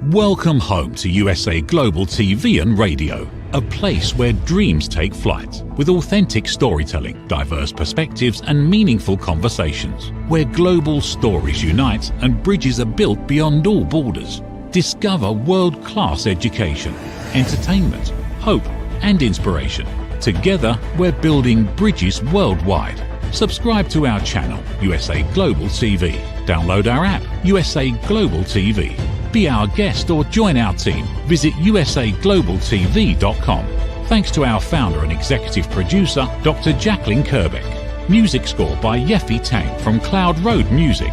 Welcome home to USA Global TV and Radio, a place where dreams take flight, with authentic storytelling, diverse perspectives and meaningful conversations, where global stories unite and bridges are built beyond all borders. Discover world-class education, entertainment, hope and inspiration. Together, we're building bridges worldwide. Subscribe to our channel, USA Global TV. Download our app, USA Global TV. Be our guest or join our team. Visit usaglobaltv.com. Thanks to our founder and executive producer, Dr. Jacqueline Kerbeck. Music score by Yeffy Tang from Cloud Road Music.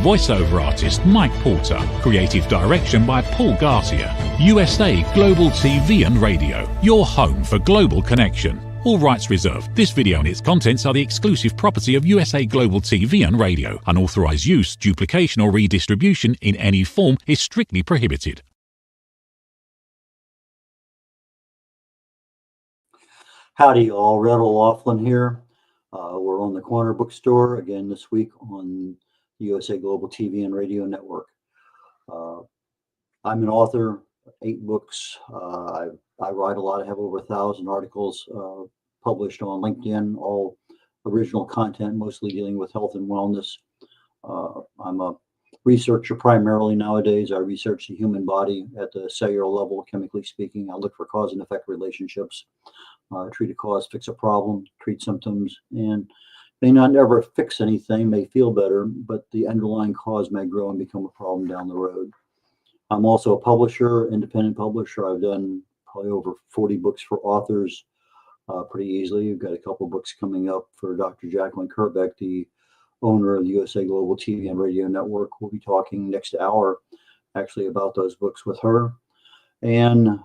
Voiceover artist Mike Porter. Creative direction by Paul Garcia. USA Global TV and Radio, your home for global connection. All rights reserved. This video and its contents are the exclusive property of USA Global TV and Radio. Unauthorized use, duplication or redistribution in any form is strictly prohibited. Howdy all, red.olaughlin here. We're on the Corner Bookstore again this week on the USA Global TV and Radio Network. I'm an author, 8 books. I write a lot. I have over 1,000 articles published on LinkedIn, all original content, mostly dealing with health and wellness. I'm a researcher primarily nowadays. I research the human body at the cellular level, chemically speaking. I look for cause and effect relationships, treat a cause, fix a problem, treat symptoms, and may not ever fix anything, may feel better, but the underlying cause may grow and become a problem down the road. I'm also a publisher, independent publisher. I've done probably over 40 books for authors pretty easily. We've got a couple books coming up for Dr. Jacqueline Kerbeck, the owner of the USA Global TV and Radio Network. We'll be talking next hour actually about those books with her. And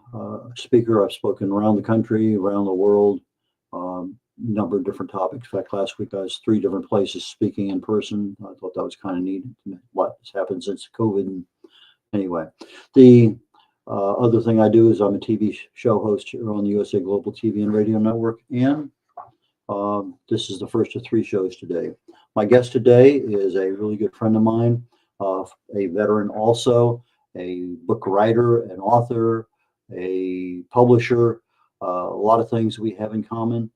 speaker, I've spoken around the country, around the world, number of different topics. In fact, last week I was 3 different places speaking in person. I thought that was kind of neat. A lot has happened since COVID. And anyway, the other thing I do is I'm a TV show host here on the USA Global TV and Radio Network, and this is the first of 3 shows today. My guest today is a really good friend of mine, a veteran also, a book writer, an author, a publisher, a lot of things we have in common.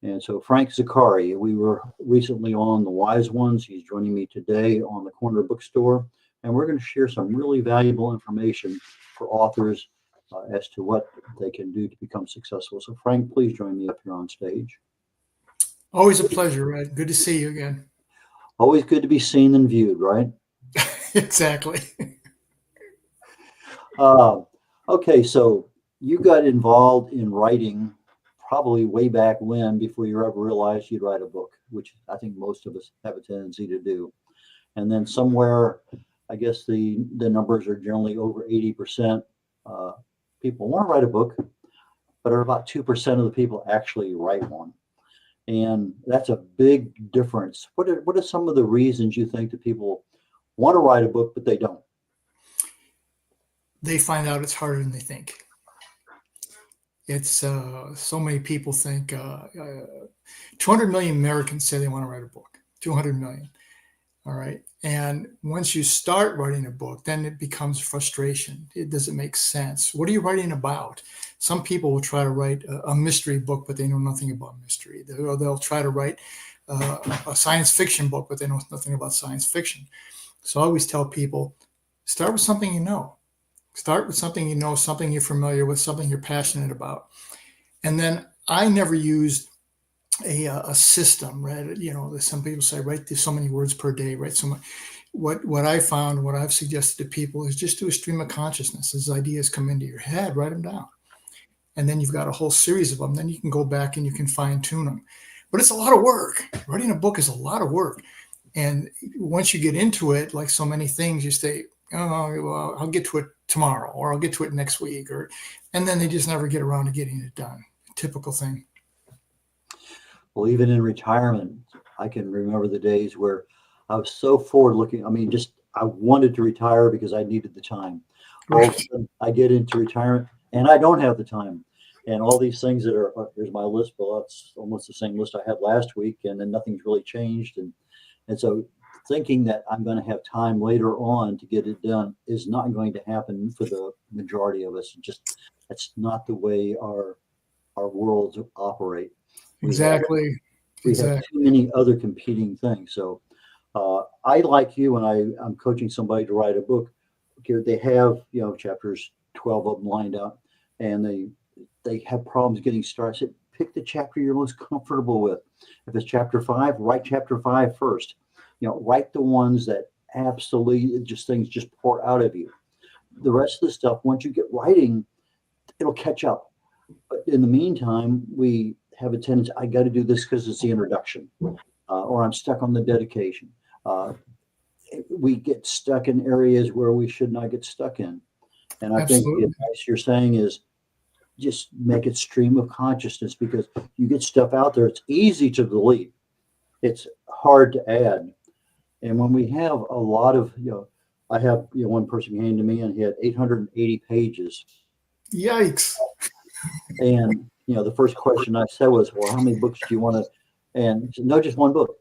And so Frank Zaccari, we were recently on The Wise Ones. He's joining me today on the Corner Bookstore, and we're going to share some really valuable information for authors as to what they can do to become successful. So Frank, please join me up here on stage. Always a pleasure, Red. Good to see you again. Always good to be seen and viewed, right? Exactly. Okay, so you got involved in writing probably way back when, before you ever realized you'd write a book, which I think most of us have a tendency to do. And then somewhere, I guess the numbers are generally over 80%. People want to write a book, but are about 2% of the people actually write one. And that's a big difference. What are some of the reasons you think that people want to write a book, but they don't? They find out it's harder than they think. It's so many people think 200 million Americans say they want to write a book. 200 million. All right. And once you start writing a book, then it becomes frustration. It doesn't make sense. What are you writing about? Some people will try to write a mystery book, but they know nothing about mystery. They'll try to write a science fiction book, but they know nothing about science fiction. So I always tell people, start with something you know. Start with something you know, something you're familiar with, something you're passionate about. And then I never used a system, right? You know, some people say, write so many words per day, write so much. What I found, what I've suggested to people is just do a stream of consciousness. As ideas come into your head, write them down. And then you've got a whole series of them. Then you can go back and you can fine tune them. But it's a lot of work. Writing a book is a lot of work. And once you get into it, like so many things, you say, oh, well, I'll get to it tomorrow, or I'll get to it next week, and then they just never get around to getting it done. Typical thing. Well, even in retirement, I can remember the days where I was so forward looking. I mean, I wanted to retire because I needed the time. All of a sudden, I get into retirement and I don't have the time. And all these things that are, here's my list, well, that's almost the same list I had last week, and then nothing's really changed. And so thinking that I'm going to have time later on to get it done is not going to happen for the majority of us. That's not the way our worlds operate. Exactly. We have too many other competing things. So I, like you, when I'm coaching somebody to write a book, they have, chapters 12 of them lined out, and they have problems getting started. I said, pick the chapter you're most comfortable with. If it's chapter 5, write chapter 5 first. Write the ones that absolutely things just pour out of you. The rest of the stuff, once you get writing, it'll catch up. But in the meantime, we have a tendency, I got to do this because it's the introduction, or I'm stuck on the dedication. We get stuck in areas where we should not get stuck in. And I think the advice you're saying is just make it stream of consciousness, because you get stuff out there. It's easy to delete. It's hard to add. And when we have a lot of, I have, one person came to me and he had 880 pages. Yikes. And, the first question I said was, well, how many books do you want to, and he said, no, just one book.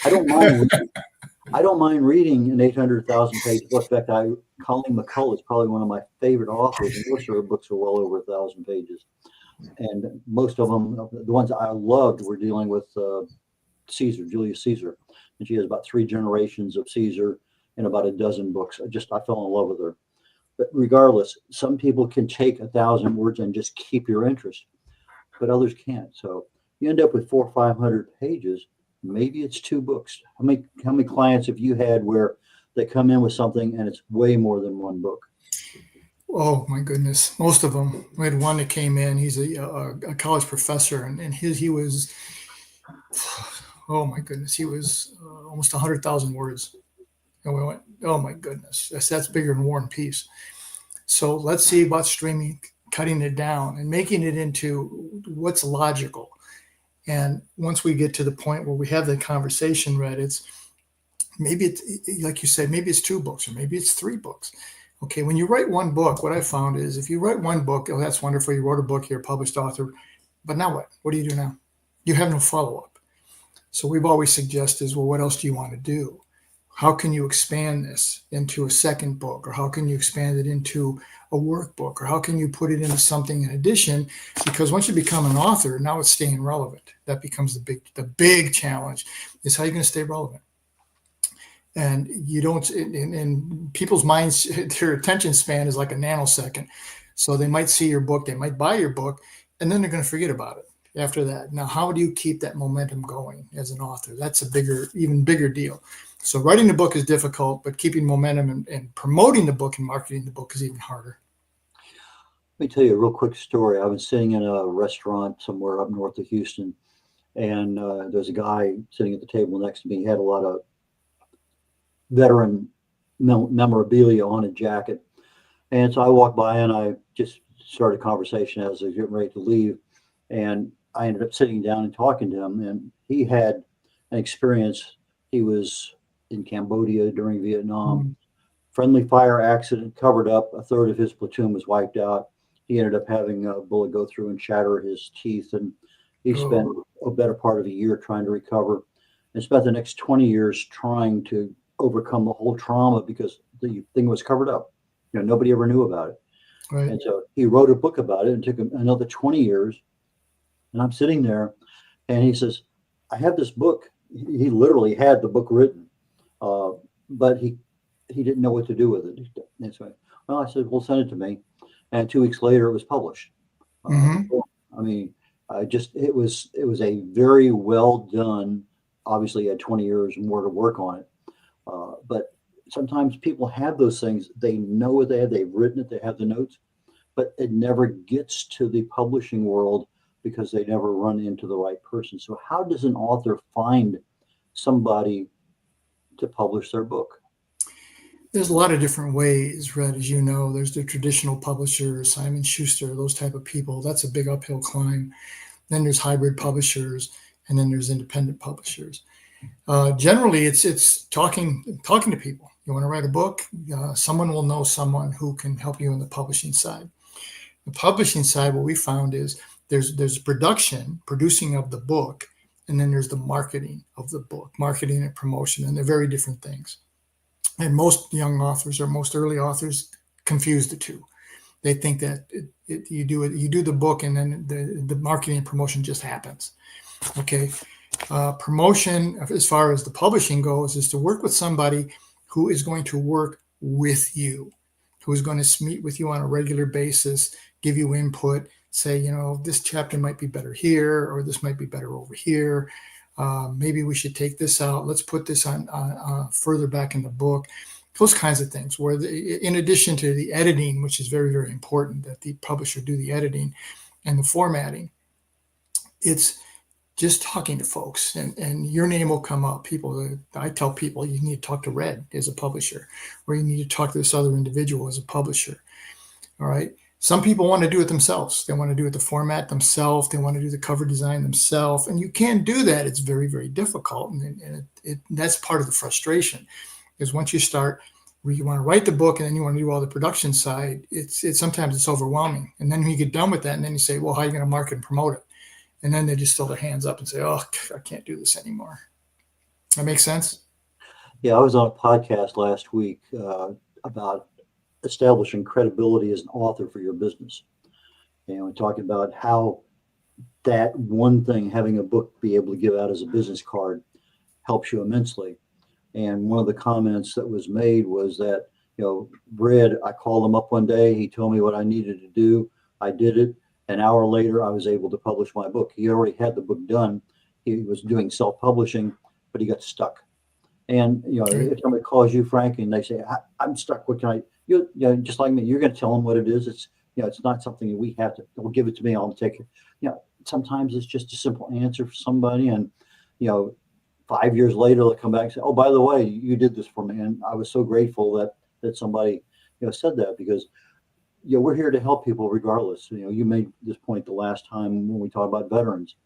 I don't mind reading an 800,000 page book. In fact, Colleen McCullough is probably one of my favorite authors, and most of her books are well over 1,000 pages. And most of them, the ones I loved, were dealing with Julius Caesar. And she has about 3 generations of Caesar and about a dozen books. I fell in love with her. But regardless, some people can take 1,000 words and just keep your interest, but others can't. So you end up with 400 or 500 pages. Maybe it's 2 books. How many clients have you had where they come in with something and it's way more than 1 book? Oh my goodness, most of them. We had one that came in. He's a college professor, and he was, oh my goodness, he was almost 100,000 words. And we went, oh my goodness, that's bigger than War and Peace. So let's see about streaming, cutting it down and making it into what's logical. And once we get to the point where we have the conversation, Red, it's like you said, maybe it's 2 books or maybe it's 3 books. Okay, when you write 1 book, what I found is if you write 1 book, oh, that's wonderful. You wrote a book, you're a published author. But now what? What do you do now? You have no follow-up. So we've always suggested, well, what else do you want to do? How can you expand this into a second book? Or how can you expand it into a workbook? Or how can you put it into something in addition? Because once you become an author, now it's staying relevant. That becomes the big challenge, is how you're going to stay relevant. And you don't, in people's minds, their attention span is like a nanosecond. So they might see your book, they might buy your book, and then they're going to forget about it after that. Now, how do you keep that momentum going as an author? That's even bigger deal. So writing the book is difficult, but keeping momentum and promoting the book and marketing the book is even harder. Let me tell you a real quick story. I was sitting in a restaurant somewhere up north of Houston, and there's a guy sitting at the table next to me. He had a lot of veteran memorabilia on a jacket. And so I walked by and I just started a conversation as I was getting ready to leave. And I ended up sitting down and talking to him. And he had an experience. He was in Cambodia during Vietnam. Friendly fire accident, covered up. A third of his platoon was wiped out. He ended up having a bullet go through and shatter his teeth. And he spent a better part of a year trying to recover, and spent the next 20 years trying to overcome the whole trauma because the thing was covered up. Nobody ever knew about it. Right. And so he wrote a book about it, and took him another 20 years. And I'm sitting there and he says, I have this book. He literally had the book written, but he didn't know what to do with it. And so, well, I said, well, send it to me. And 2 weeks later it was published. I mean, it was a very well done, obviously he had 20 years more to work on it. But sometimes people have those things. They know what they have. They've written it. They have the notes, but it never gets to the publishing world because they never run into the right person. So how does an author find somebody to publish their book? There's a lot of different ways, Red, as you know. There's the traditional publishers, Simon Schuster, those type of people. That's a big uphill climb. Then there's hybrid publishers, and then there's independent publishers. Generally, it's talking to people. You want to write a book, someone will know someone who can help you on the publishing side. The publishing side, what we found is there's producing of the book, and then there's the marketing of the book, marketing and promotion, and they're very different things. And most young authors or most early authors confuse the two. They think that you do the book, and then the marketing and promotion just happens. Okay, promotion, as far as the publishing goes, is to work with somebody who is going to work with you, who is going to meet with you on a regular basis, give you input, say, this chapter might be better here, or this might be better over here. Maybe we should take this out. Let's put this on further back in the book. Those kinds of things, where in addition to the editing, which is very, very important that the publisher do the editing and the formatting, it's just talking to folks, and your name will come up. I tell people, you need to talk to Red as a publisher, or you need to talk to this other individual as a publisher. All right. Some people want to do it themselves. They want to do it the format themselves. They want to do the cover design themselves. And you can't do that. It's very, very difficult. And that's part of the frustration, is once you start, where you want to write the book and then you want to do all the production side, sometimes it's overwhelming. And then when you get done with that, and then you say, well, how are you going to market and promote it? And then they just throw their hands up and say, oh, I can't do this anymore. That makes sense? Yeah, I was on a podcast last week about establishing credibility as an author for your business. And we're talking about how that one thing, having a book be able to give out as a business card, helps you immensely. And one of the comments that was made was that, Red, I called him up one day. He told me what I needed to do. I did it. An hour later, I was able to publish my book. He already had the book done. He was doing self-publishing, but he got stuck. And, if somebody calls you, Frank, and they say, I'm stuck, what can I, just like me, you're going to tell them what it is. It's, it's not something that we have to, well, give it to me, I'll take it. Sometimes it's just a simple answer for somebody. And, 5 years later, they'll come back and say, oh, by the way, you did this for me. And I was so grateful that somebody, said that, because, we're here to help people regardless. You made this point the last time when we talked about veterans.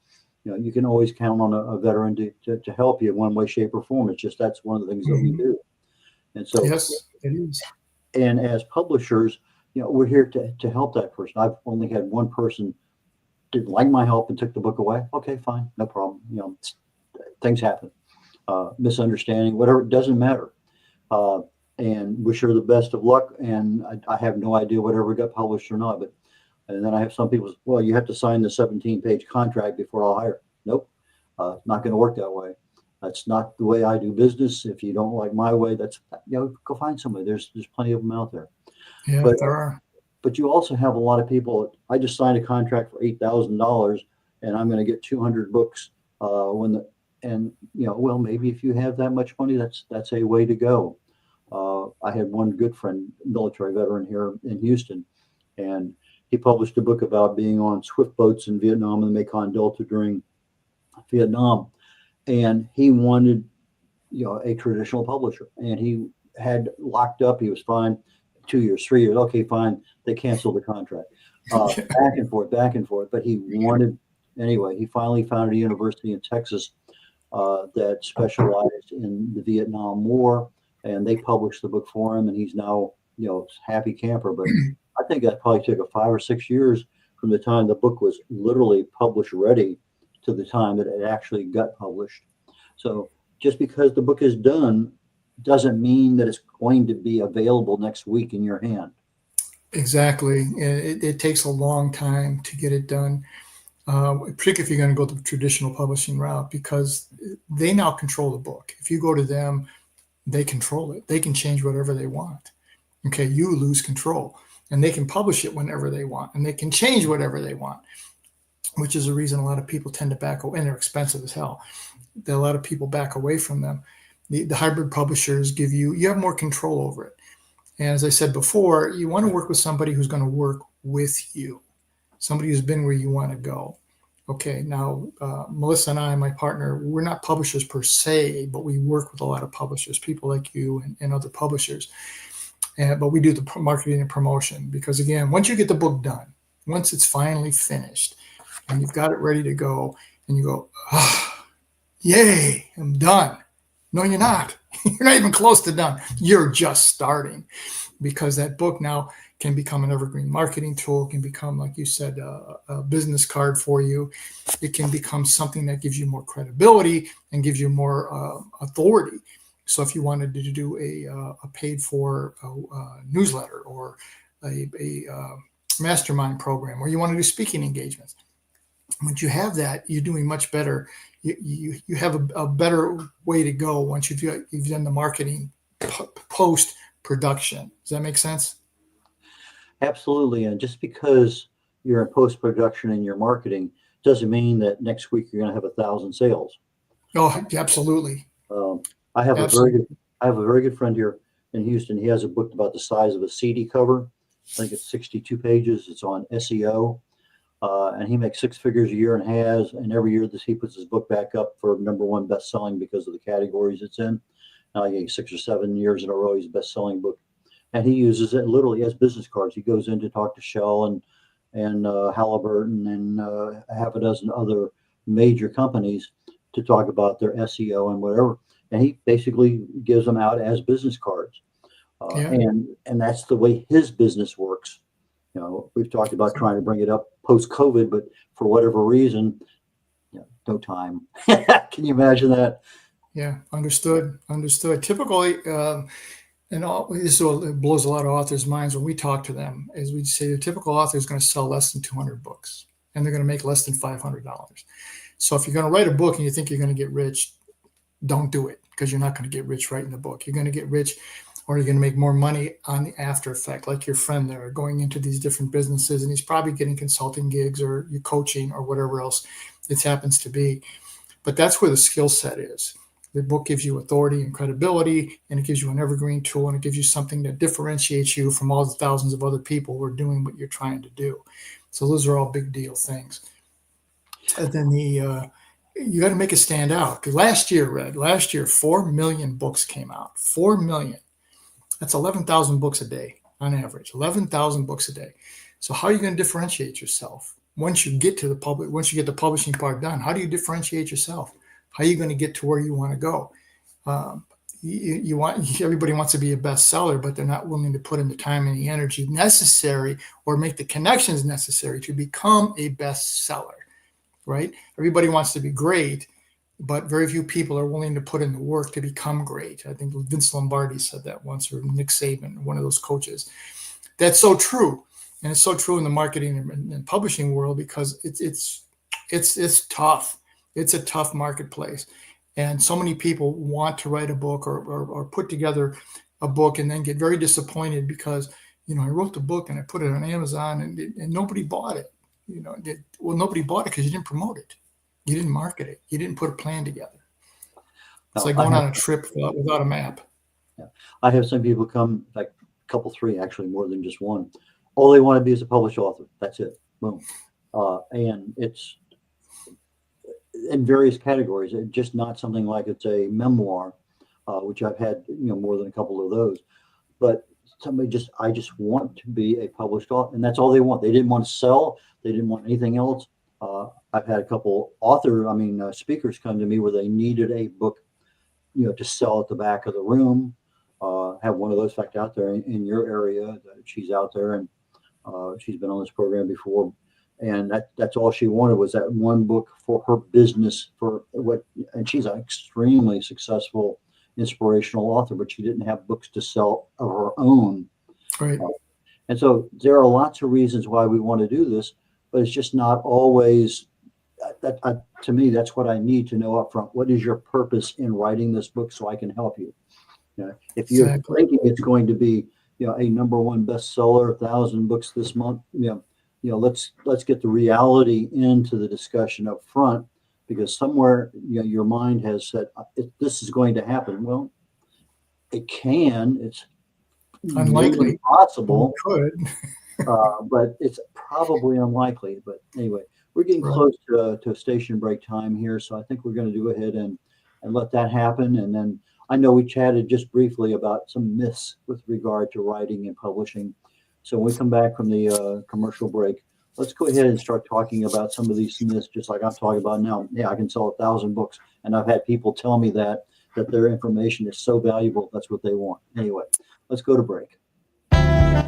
You can always count on a veteran to help you in one way, shape, or form. It's just that's one of the things that we do. And so, yes, it is. And as publishers, we're here to help that person. I've only had one person didn't like my help and took the book away. Okay, fine, no problem. Things happen, misunderstanding, whatever. It doesn't matter. And wish her the best of luck. And I have no idea whatever got published or not. But and then I have some people say, well, you have to sign the 17-page contract before I'll hire. Nope, not going to work that way. That's not the way I do business. If you don't like my way, that's go find somebody. There's plenty of them out there. Yeah, but there are. But you also have a lot of people. I just signed a contract for $8,000, and I'm going to get 200 books. Well, maybe if you have that much money, that's a way to go. I had one good friend, military veteran here in Houston, and he published a book about being on swift boats in Vietnam and the Mekong Delta during Vietnam. And he wanted, a traditional publisher, and he had locked up. He was fine. 2 years, 3 years. Okay, fine. They canceled the contract. Back and forth. But he wanted, anyway, he finally found a university in Texas that specialized in the Vietnam War, and they published the book for him, and he's now, happy camper. But I think that probably took 5 or 6 years from the time the book was literally published ready to the time that it actually got published. So just because the book is done doesn't mean that it's going to be available next week in your hand. Exactly. It takes a long time to get it done, particularly if you're going to go the traditional publishing route, because they now control the book. If you go to them, they control it. They can change whatever they want. Okay, you lose control, and they can publish it whenever they want, and they can change whatever they want, which is the reason a lot of people tend to back away, and they're expensive as hell. A lot of people back away from them. The hybrid publishers you have more control over it. And as I said before, you want to work with somebody who's going to work with you, somebody who's been where you want to go. Okay, now, Melissa and I, my partner, we're not publishers per se, but we work with a lot of publishers, people like you and other publishers. But we do the marketing and promotion, because, again, once you get the book done, once it's finally finished and you've got it ready to go, and you go, yay, I'm done. No, you're not. You're not even close to done. You're just starting, because that book now can become an evergreen marketing tool, can become, like you said, a business card for you. It can become something that gives you more credibility and gives you more authority. So if you wanted to do a paid for newsletter or a mastermind program, or you want to do speaking engagements, once you have that, you're doing much better. You have a better way to go once you've done the marketing post production. Does that make sense? Absolutely. And just because you're in post production and you're marketing doesn't mean that next week you're going to have 1,000 sales. Oh, absolutely. I have Absolutely. a very good friend here in Houston. He has a book about the size of a CD cover. I think it's 62 pages. It's on SEO. And he makes 6 figures a year and has, and every year he puts his book back up for #1 best-selling because of the categories it's in. Now, 6 or 7 years in a row, he's a best-selling book. And he uses it literally as business cards. He goes in to talk to Shell and Halliburton and half a dozen other major companies to talk about their SEO and whatever. And he basically gives them out as business cards. And that's the way his business works. We've talked about trying to bring it up post-COVID, but for whatever reason, no time. Can you imagine that? Yeah, understood. Typically, and this blows a lot of authors' minds when we talk to them, is we say the typical author is going to sell less than 200 books, and they're going to make less than $500. So if you're going to write a book and you think you're going to get rich, don't do it, because you're not going to get rich writing the book. You're going to get rich, or you're going to make more money on the after effect, like your friend there, going into these different businesses, and he's probably getting consulting gigs or you coaching or whatever else it happens to be. But that's where the skill set is. The book gives you authority and credibility, and it gives you an evergreen tool, and it gives you something that differentiates you from all the thousands of other people who are doing what you're trying to do. So those are all big deal things. And then you got to make it stand out. Because last year, 4 million books came out. 4 million. That's 11,000 books a day on average. 11,000 books a day. So how are you going to differentiate yourself? Once you get the publishing part done, how do you differentiate yourself? How are you going to get to where you want to go? Everybody wants to be a bestseller, but they're not willing to put in the time and the energy necessary or make the connections necessary to become a bestseller, right? Everybody wants to be great, but very few people are willing to put in the work to become great. I think Vince Lombardi said that once, or Nick Saban, one of those coaches. That's so true. And it's so true in the marketing and publishing world, because it's tough. It's a tough marketplace. And so many people want to write a book or put together a book and then get very disappointed because, I wrote the book and I put it on Amazon and nobody bought it. Nobody bought it because you didn't promote it. You didn't market it. You didn't put a plan together. It's like going on a trip without a map. Yeah. I have some people come, like a couple, 3, actually, more than just one. All they want to be is a published author. That's it. Boom. And it's in various categories. It's just not something like it's a memoir, which I've had, more than a couple of those. But I just want to be a published author, and that's all they want. They didn't want to sell. They didn't want anything else. I've had a couple speakers come to me where they needed a book, to sell at the back of the room. Have one of those, in fact, out there in your area. She's out there, and she's been on this program before. And that's all she wanted, was that one book for her business, and she's an extremely successful inspirational author, but she didn't have books to sell of her own. Right. And so there are lots of reasons why we want to do this, but it's just not always to me, that's what I need to know up front. What is your purpose in writing this book so I can help you? If you're thinking it's going to be, a #1 bestseller, 1,000 books this month, let's get the reality into the discussion up front, because somewhere, your mind has said, this is going to happen. Well, it can. It's unlikely. Possible. Could. But it's probably unlikely. But anyway, we're getting close to a station break time here, so I think we're going to go ahead and let that happen. And then I know we chatted just briefly about some myths with regard to writing and publishing. So when we come back from the commercial break, let's go ahead and start talking about some of these myths, just like I'm talking about now. Yeah, I can sell 1,000 books, and I've had people tell me that their information is so valuable, that's what they want. Anyway, let's go to break.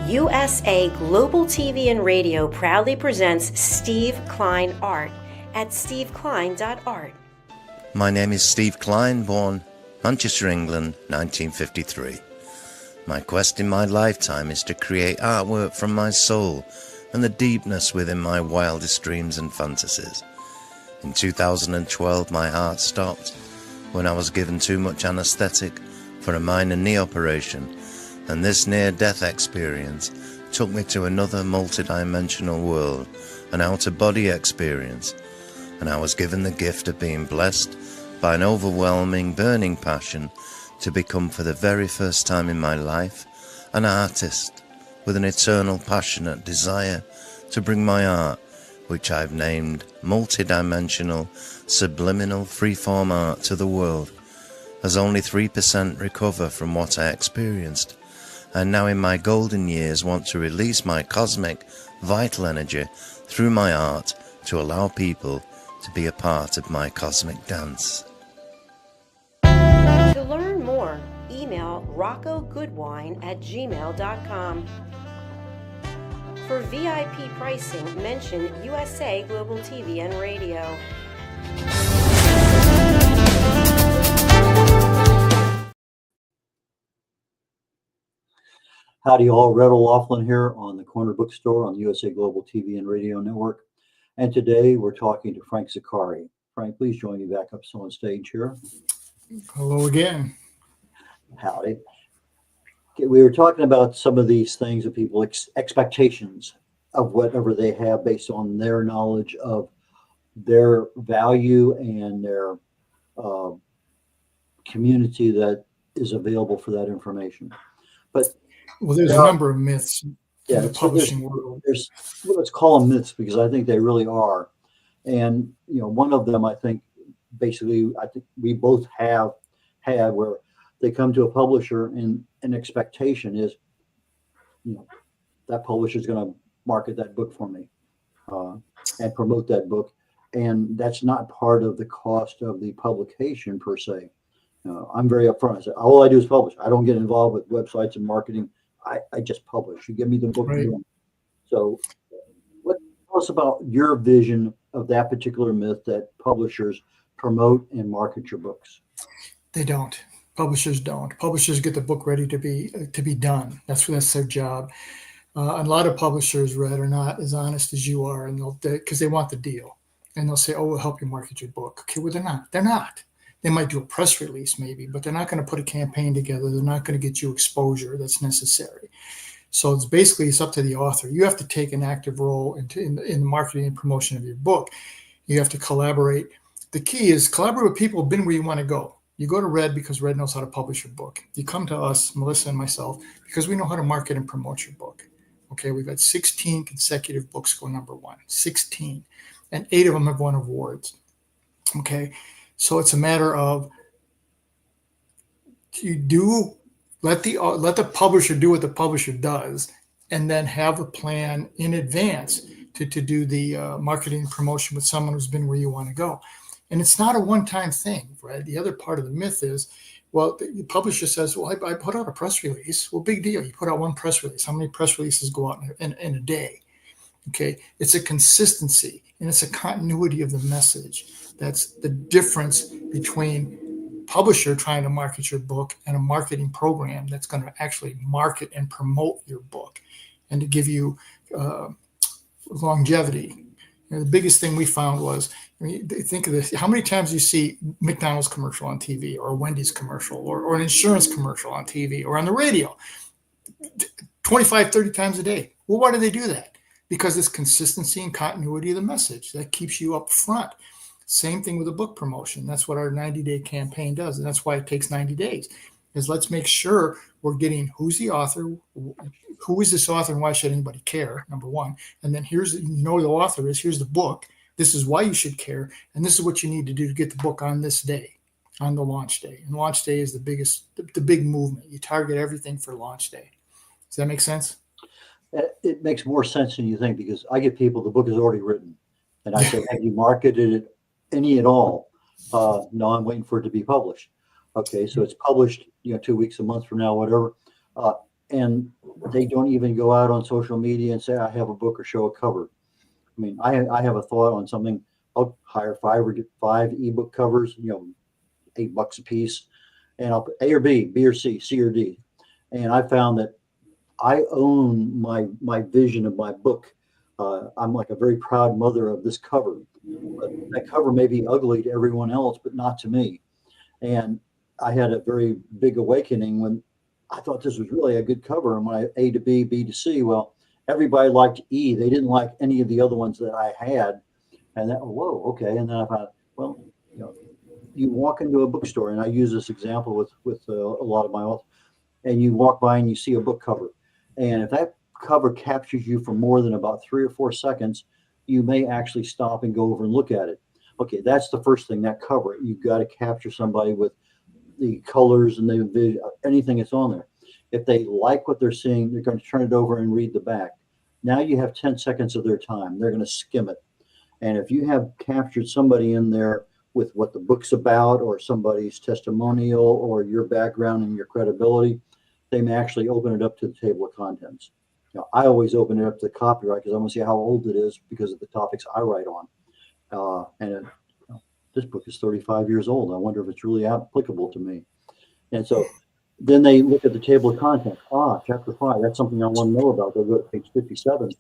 USA Global TV and Radio proudly presents Steve Klein Art at steveklein.art. My name is Steve Klein, born Manchester, England, 1953. My quest in my lifetime is to create artwork from my soul and the deepness within my wildest dreams and fantasies. In 2012, my heart stopped when I was given too much anesthetic for a minor knee operation, and this near-death experience took me to another multi-dimensional world, an out-of-body experience, and I was given the gift of being blessed by an overwhelming, burning passion to become, for the very first time in my life, an artist with an eternal, passionate desire to bring my art, which I've named multi-dimensional, subliminal, freeform art, to the world, as only 3% recover from what I experienced, and now in my golden years want to release my cosmic, vital energy through my art to allow people to be a part of my cosmic dance. To learn more, email roccogoodwine@gmail.com. For VIP pricing, mention USA Global TV and Radio. Howdy all, Red O'Laughlin here on the Corner Bookstore on the USA Global TV and Radio Network. And today we're talking to Frank Zaccari. Frank, please join me back up on stage here. Hello again. Howdy. Okay, we were talking about some of these things of people's expectations of whatever they have based on their knowledge of their value and their community that is available for that information. But well, there's a number of myths in the publishing world. There's, let's call them myths because I think they really are. And one of them, I think, basically, I think we both have had where they come to a publisher and an expectation is, that publisher is going to market that book for me and promote that book, and that's not part of the cost of the publication per se. I'm very upfront. I say all I do is publish. I don't get involved with websites and marketing. I just publish. You give me the book. Right. So, tell us about your vision of that particular myth that publishers promote and market your books. They don't. Publishers don't. Publishers get the book ready to be done. That's their job. A lot of publishers, Red, are not as honest as you are, and because they want the deal, and they'll say, "Oh, we'll help you market your book." Okay, well, they're not. They're not. They might do a press release maybe, but they're not going to put a campaign together. They're not going to get you exposure that's necessary. So it's up to the author. You have to take an active role in the marketing and promotion of your book. You have to collaborate. The key is collaborate with people who've been where you want to go. You go to Red because Red knows how to publish your book. You come to us, Melissa and myself, because we know how to market and promote your book. Okay, we've had 16 consecutive books go #1, 16, and 8 of them have won awards. Okay, so it's a matter of let the publisher do what the publisher does, and then have a plan in advance to do the marketing and promotion with someone who's been where you want to go. And it's not a one-time thing, right? The other part of the myth is, well, the publisher says, well, I put out a press release. Well, big deal. You put out one press release. How many press releases go out in a day? Okay. It's a consistency and it's a continuity of the message. That's the difference between publisher trying to market your book and a marketing program that's going to actually market and promote your book and to give you longevity. The biggest thing we found was, think of this, how many times you see McDonald's commercial on TV or a Wendy's commercial or an insurance commercial on TV or on the radio 25, 30 times a day. Well, why do they do that? Because it's consistency and continuity of the message that keeps you up front. Same thing with a book promotion. That's what our 90-day campaign does. And that's why it takes 90 days is let's make sure we're getting who's the author, who is this author and why should anybody care, number one. And then the author is, here's the book. This is why you should care. And this is what you need to do to get the book on this day, on the launch day. And launch day is the big movement. You target everything for launch day. Does that make sense? It makes more sense than you think because I get people, the book is already written. And I say, have you marketed it any at all? No, I'm waiting for it to be published. Okay, so it's published, 2 weeks, a month from now, whatever. and they don't even go out on social media and say, I have a book or show a cover. I mean, I have a thought on something. I'll hire five ebook covers, $8 a piece, and I'll put A or B or C or D. And I found that I own my vision of my book. I'm like a very proud mother of this cover. But that cover may be ugly to everyone else, but not to me. And I had a very big awakening when I thought this was really a good cover. And when I A to B, B to C, well, everybody liked E. They didn't like any of the other ones that I had. And that, whoa, okay. And then I thought, well, you walk into a bookstore, and I use this example with a lot of my authors, and you walk by and you see a book cover. And if that cover captures you for more than about 3 or 4 seconds, you may actually stop and go over and look at it. Okay, that's the first thing, that cover. You've got to capture somebody with the colors and the anything that's on there. If they like what they're seeing, they're going to turn it over and read the back. Now you have 10 seconds of their time. They're going to skim it. And if you have captured somebody in there with what the book's about, or somebody's testimonial, or your background and your credibility, they may actually open it up to the table of contents. I always open it up to the copyright because I want to see how old it is because of the topics I write on. This book is 35 years old. I wonder if it's really applicable to me. And so then they look at the table of contents. Chapter 5, that's something I want to know about. They'll go to page 57.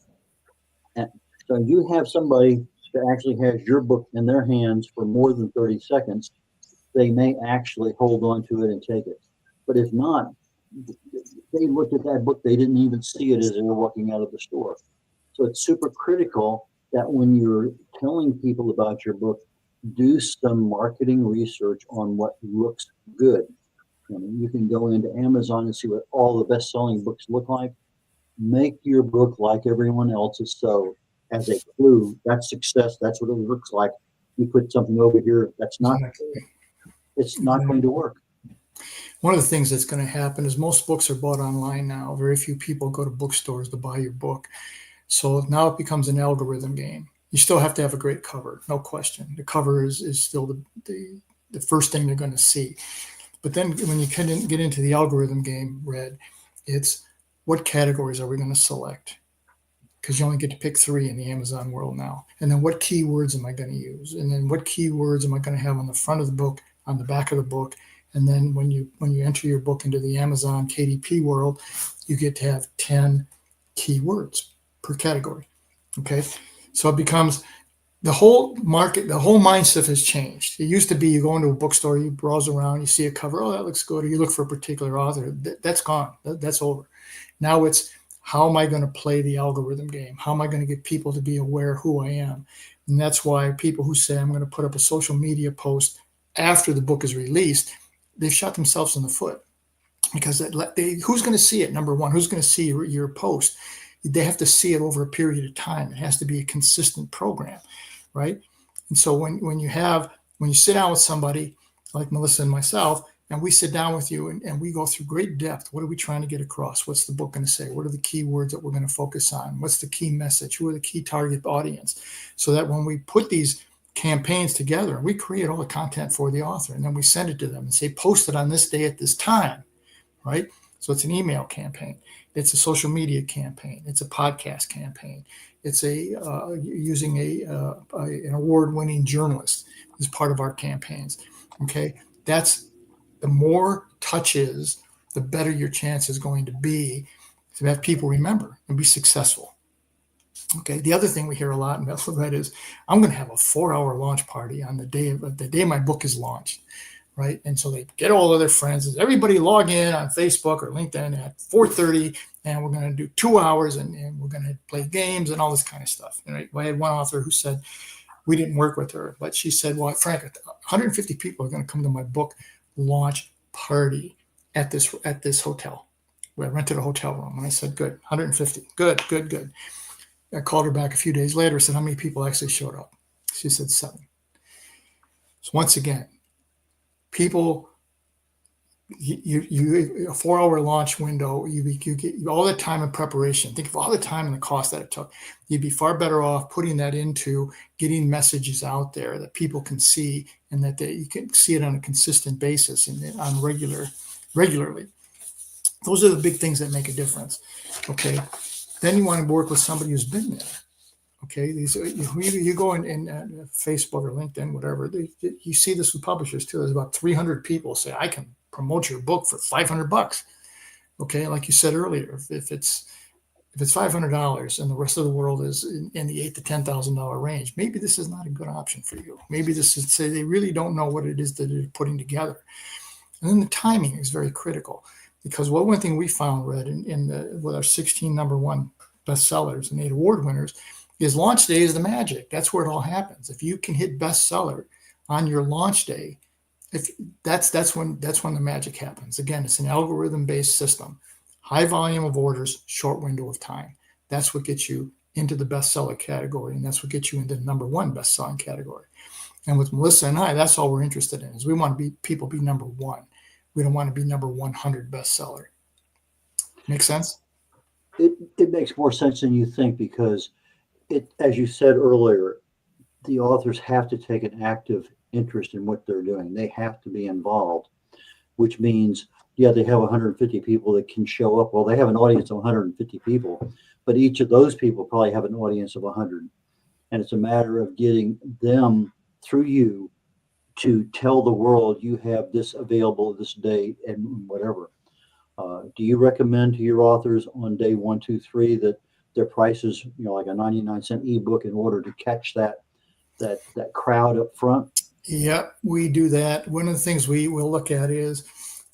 And so you have somebody that actually has your book in their hands for more than 30 seconds, they may actually hold on to it and take it. But if not, they looked at that book, they didn't even see it as they were walking out of the store. So it's super critical that when you're telling people about your book, do some marketing research on what looks good. You can go into Amazon and see what all the best-selling books look like. Make your book like everyone else's. So as a clue, that's success. That's what it looks like. You put something over here that's not, it's not going to work. One of the things that's going to happen is most books are bought online now. Very few people go to bookstores to buy your book. So now it becomes an algorithm game. You still have to have a great cover, no question. The cover is still the first thing they're going to see. But then when you get into the algorithm game, Red, it's what categories are we going to select? Because you only get to pick 3 in the Amazon world now. And then what keywords am I going to use? And then what keywords am I going to have on the front of the book, on the back of the book? And then when you enter your book into the Amazon KDP world, you get to have 10 keywords per category. Okay. So it becomes the whole market, the whole mindset has changed. It used to be you go into a bookstore, you browse around, you see a cover, oh, that looks good. Or you look for a particular author. That's gone. That's over. Now it's, how am I going to play the algorithm game? How am I going to get people to be aware who I am? And that's why people who say, I'm going to put up a social media post after the book is released, they've shot themselves in the foot. Because who's going to see it? Number one, who's going to see your post? They have to see it over a period of time. It has to be a consistent program, right? And so when you sit down with somebody like Melissa and myself, and we sit down with you and we go through great depth. What are we trying to get across? What's the book going to say? What are the key words that we're going to focus on? What's the key message? Who are the key target audience? So that when we put these campaigns together, we create all the content for the author, and then we send it to them and say, post it on this day at this time, right? So it's an email campaign. It's a social media campaign. It's a podcast campaign. It's using an award-winning journalist as part of our campaigns. Okay, the more touches, the better your chance is going to be to have people remember and be successful. Okay. The other thing we hear a lot, and that's what that is, I'm going to have a 4-hour launch party on the day my book is launched, right? And so they get all of their friends. Everybody log in on Facebook or LinkedIn at 4:30, and we're going to do 2 hours, and we're going to play games and all this kind of stuff. Right? I had one author who said we didn't work with her, but she said, "Well, Frank, 150 people are going to come to my book launch party at this hotel." I rented a hotel room, and I said, "Good, 150, good." I called her back a few days later, said, "How many people actually showed up?" She said 7. So once again, people, you a 4-hour launch window, you get all the time in preparation. Think of all the time and the cost that it took. You'd be far better off putting that into getting messages out there that people can see, and that you can see it on a consistent basis and regularly. Those are the big things that make a difference. Okay. Then you want to work with somebody who's been there. Okay. You go in Facebook or LinkedIn, whatever, you see this with publishers too. There's about 300 people say, I can promote your book for $500. Okay. Like you said earlier, if it's $500 and the rest of the world is in the $8,000 to $10,000 range, maybe this is not a good option for you. Maybe this is, say, they really don't know what it is that they're putting together. And then the timing is very critical, because one thing we found, Red, with our 16 number one bestsellers and 8 award winners, is launch day is the magic. That's where it all happens. If you can hit bestseller on your launch day, that's when the magic happens. Again, it's an algorithm-based system. High volume of orders, short window of time. That's what gets you into the bestseller category, and that's what gets you into the number one best-selling category. And with Melissa and I, that's all we're interested in, is we want to people be number one. We don't want to be number 100 bestseller. Make sense? It makes more sense than you think, because as you said earlier, the authors have to take an active interest in what they're doing. They have to be involved, which means, yeah, they have 150 people that can show up. Well, they have an audience of 150 people, but each of those people probably have an audience of 100. And it's a matter of getting them through you to tell the world you have this available this day and whatever. Do you recommend to your authors on day 1, 2, 3 that their prices, like a 99-cent ebook, in order to catch that crowd up front? Yeah, we do that. One of the things we will look at is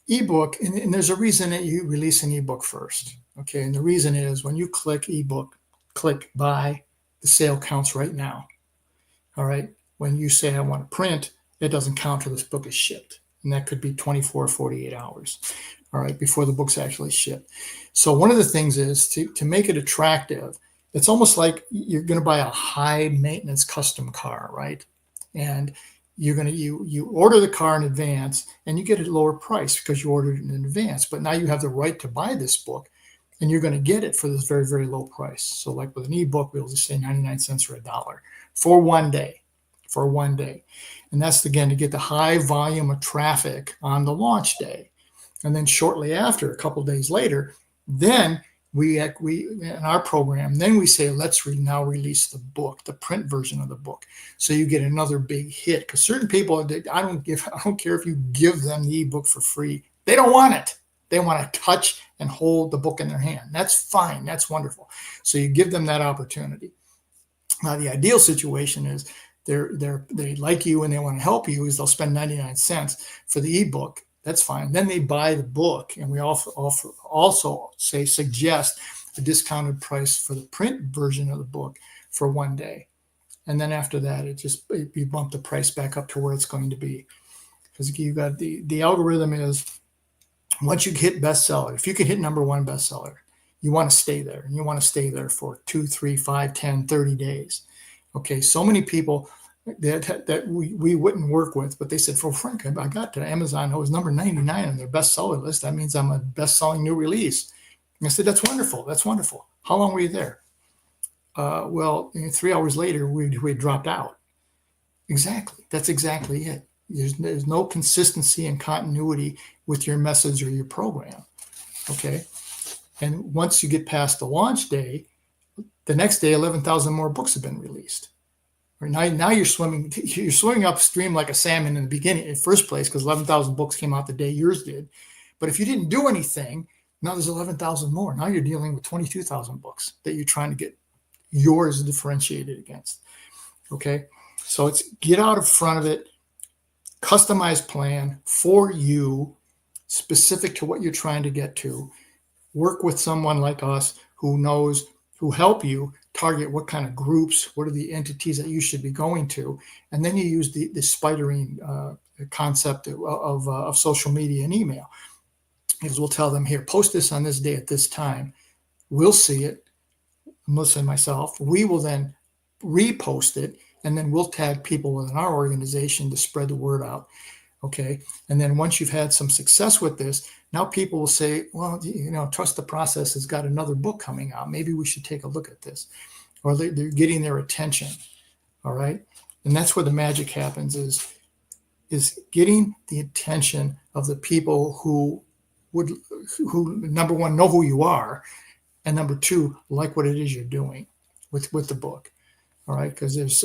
ebook, and there's a reason that you release an ebook first. Okay, and the reason is when you click ebook, click buy, the sale counts right now. All right. When you say I want to print, it doesn't count till this book is shipped, and that could be 24 or 48 hours. All right, before the book's actually shipped. So one of the things is to make it attractive. It's almost like you're going to buy a high maintenance custom car, right? And you order the car in advance and you get a lower price because you ordered it in advance. But now you have the right to buy this book, and you're going to get it for this very, very low price. So like with an ebook, we'll just say 99 cents or $1 for one day. And that's, again, to get the high volume of traffic on the launch day. And then shortly after, a couple of days later, then we in our program, then we say, let's now release the book, the print version of the book. So you get another big hit, because certain people, I don't care if you give them the ebook for free. They don't want it. They want to touch and hold the book in their hand. That's fine. That's wonderful. So you give them that opportunity. Now, the ideal situation is they like you and they want to help you, is they'll spend 99 cents for the ebook. That's fine. Then they buy the book, and we also suggest a discounted price for the print version of the book for one day. And then after that, you bump the price back up to where it's going to be. Because you got the algorithm is, once you hit bestseller, if you can hit number one bestseller, you want to stay there, and you want to stay there for 2, 3, 5, 10, 30 days. Okay. So many people that we wouldn't work with, but they said, for Frank, I got to Amazon, I was number 99 on their bestseller list. That means I'm a best-selling new release. And I said, that's wonderful. That's wonderful. How long were you there? Well, 3 hours later, we dropped out. Exactly. That's exactly it. There's no consistency and continuity with your message or your program. Okay. And once you get past the launch day, the next day, 11,000 more books have been released. Now you're swimming upstream like a salmon in the beginning, in first place, because 11,000 books came out the day yours did. But if you didn't do anything, now there's 11,000 more. Now you're dealing with 22,000 books that you're trying to get yours differentiated against. Okay. So it's get out in front of it, customized plan for you, specific to what you're trying to get to. Work with someone like us who help you target what kind of groups, what are the entities that you should be going to. And then you use the spidering concept of social media and email. Because we'll tell them, here, post this on this day at this time. We'll see it, Melissa and myself. We will then repost it, and then we'll tag people within our organization to spread the word out. Okay. And then once you've had some success with this, now people will say, well, Trust the Process has got another book coming out. Maybe we should take a look at this. Or they're getting their attention. All right. And that's where the magic happens, is getting the attention of the people who would, who number one, know who you are, and number two, like what it is you're doing with the book. All right, because there's,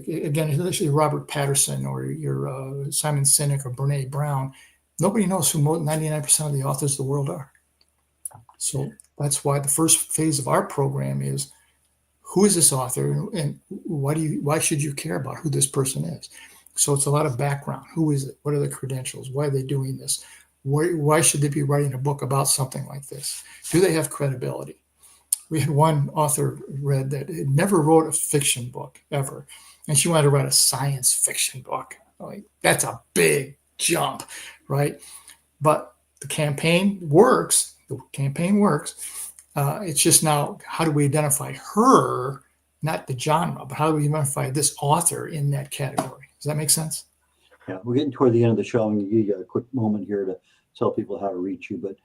again, especially Robert Patterson or your Simon Sinek or Brene Brown, nobody knows who 99% of the authors of the world are. So that's why the first phase of our program is, who is this author, and why should you care about who this person is? So it's a lot of background. Who is it? What are the credentials? Why are they doing this? Why should they be writing a book about something like this? Do they have credibility? We had one author read that never wrote a fiction book ever, and she wanted to write a science fiction book. Like, that's a big jump, right? But the campaign works. It's just now, how do we identify her, not the genre, but how do we identify this author in that category? Does that make sense? Yeah, we're getting toward the end of the show. I'm going to give you a quick moment here to tell people how to reach you. But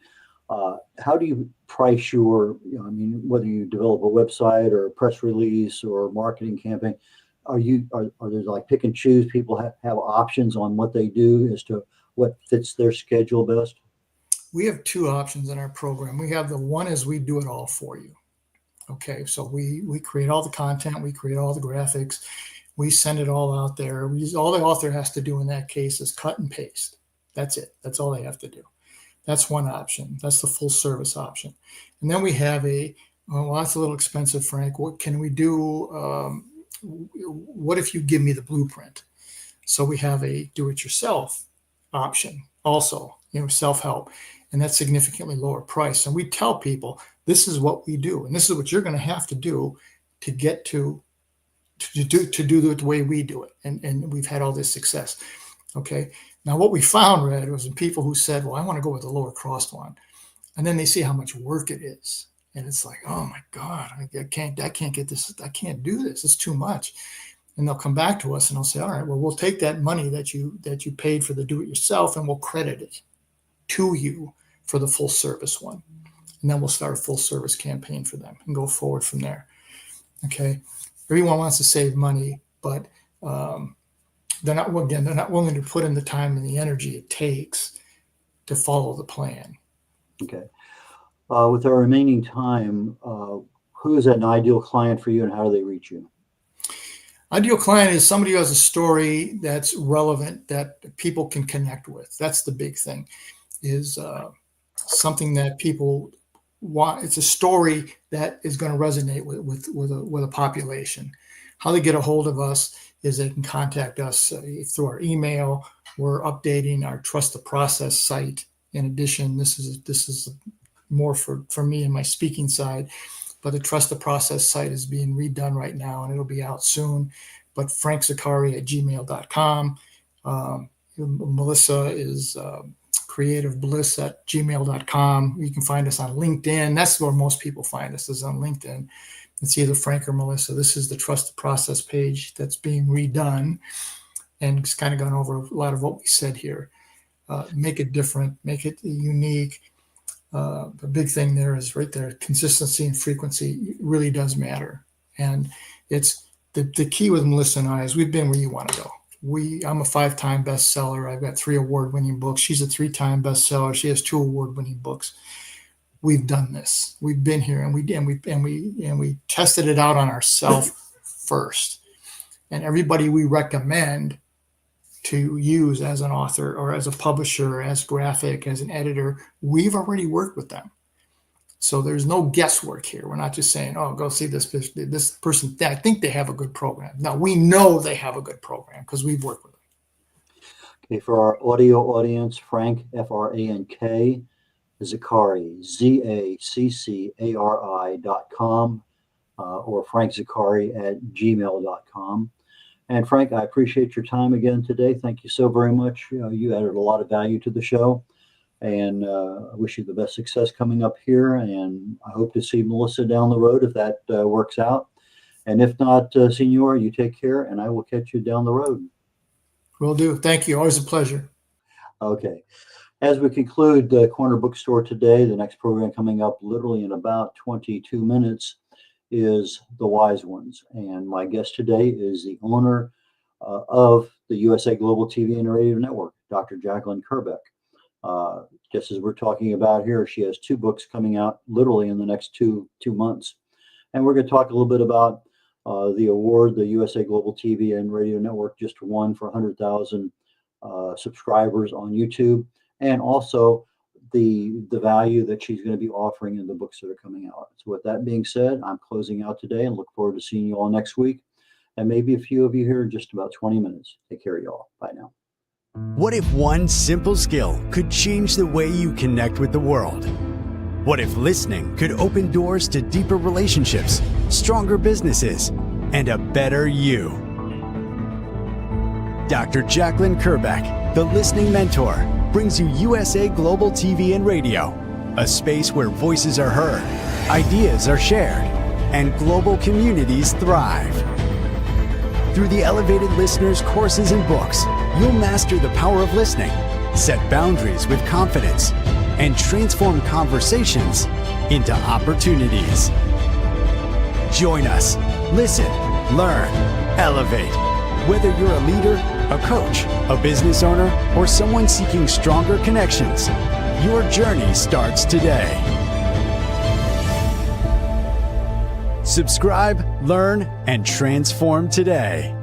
how do you price your, I mean, whether you develop a website or a press release or a marketing campaign, are there like pick and choose? People have options on what they do as to what fits their schedule best? We have two options in our program. We have the one is we do it all for you. Okay, so we create all the content, we create all the graphics, we send it all out there. All the author has to do in that case is cut and paste. That's it. That's all they have to do. That's one option. That's the full service option. And then we have well, that's a little expensive, Frank. What can we do? What if you give me the blueprint? So we have a do-it-yourself option also, self-help, and that's significantly lower price. And we tell people, this is what we do, and this is what you're going to have to do to get to do it the way we do it. And we've had all this success. Okay. Now, what we found, Red, was in people who said, well, I want to go with the lower cost one. And then they see how much work it is. And it's like, oh my God, I can't get this. I can't do this. It's too much. And they'll come back to us and they'll say, all right, well, we'll take that money that you paid for the do-it-yourself and we'll credit it to you for the full service one. And then we'll start a full service campaign for them and go forward from there. Okay. Everyone wants to save money, but they're not willing to put in the time and the energy it takes to follow the plan. Okay. With our remaining time, who is an ideal client for you and how do they reach you? Ideal client is somebody who has a story that's relevant, that people can connect with. That's the big thing, is something that people want. It's a story that is going to resonate with a population. How they get a hold of us is they can contact us through our email. We're updating our Trust the Process site. In addition, this is more for me and my speaking side, but the Trust the Process site is being redone right now and it'll be out soon. But frankzaccari@gmail.com. Melissa is creativebliss@gmail.com. You can find us on LinkedIn. That's where most people find us, is on LinkedIn. It's either Frank or Melissa. This is the Trust the Process page that's being redone, and it's kind of gone over a lot of what we said here. Make it different, make it unique. The big thing there is right there, consistency and frequency really does matter. And it's the key with Melissa and I is we've been where you want to go. I'm a 5-time bestseller. I've got 3 award-winning books. She's a 3-time bestseller. She has 2 award-winning books. We've done this. We've been here, and we tested it out on ourselves first. And everybody we recommend to use as an author or as a publisher, as graphic, as an editor, we've already worked with them. So there's no guesswork here. We're not just saying, oh, go see this person. I think they have a good program. No, we know they have a good program because we've worked with them. Okay, for our audio audience, Frank, Frank, Zaccari, ZACCARI.com, or frankzaccari@gmail.com. And Frank, I appreciate your time again today. Thank you so very much. You added a lot of value to the show, and I wish you the best success coming up here. And I hope to see Melissa down the road if that works out. And if not, Senor, you take care, and I will catch you down the road. Will do. Thank you. Always a pleasure. Okay. As we conclude the Corner Bookstore today, the next program coming up literally in about 22 minutes is The Wise Ones. And my guest today is the owner of the USA Global TV and Radio Network, Dr. Jacqueline Kerbeck. Just as we're talking about here, she has 2 books coming out literally in the next two months. And we're going to talk a little bit about the award the USA Global TV and Radio Network just won for 100,000 subscribers on YouTube, and also the value that she's going to be offering in the books that are coming out. So with that being said, I'm closing out today and look forward to seeing you all next week, and maybe a few of you here in just about 20 minutes. Take care, y'all. Bye now. What if one simple skill could change the way you connect with the world? What if listening could open doors to deeper relationships, stronger businesses, and a better you? Dr. Jacqueline Kerbeck, the Listening Mentor, brings you USA Global TV and Radio, a space where voices are heard, ideas are shared, and global communities thrive. Through the elevated listeners' courses and books, you'll master the power of listening, set boundaries with confidence, and transform conversations into opportunities. Join us. Listen, learn, elevate. Whether you're a leader, a coach, a business owner, or someone seeking stronger connections, your journey starts today. Subscribe, learn, and transform today.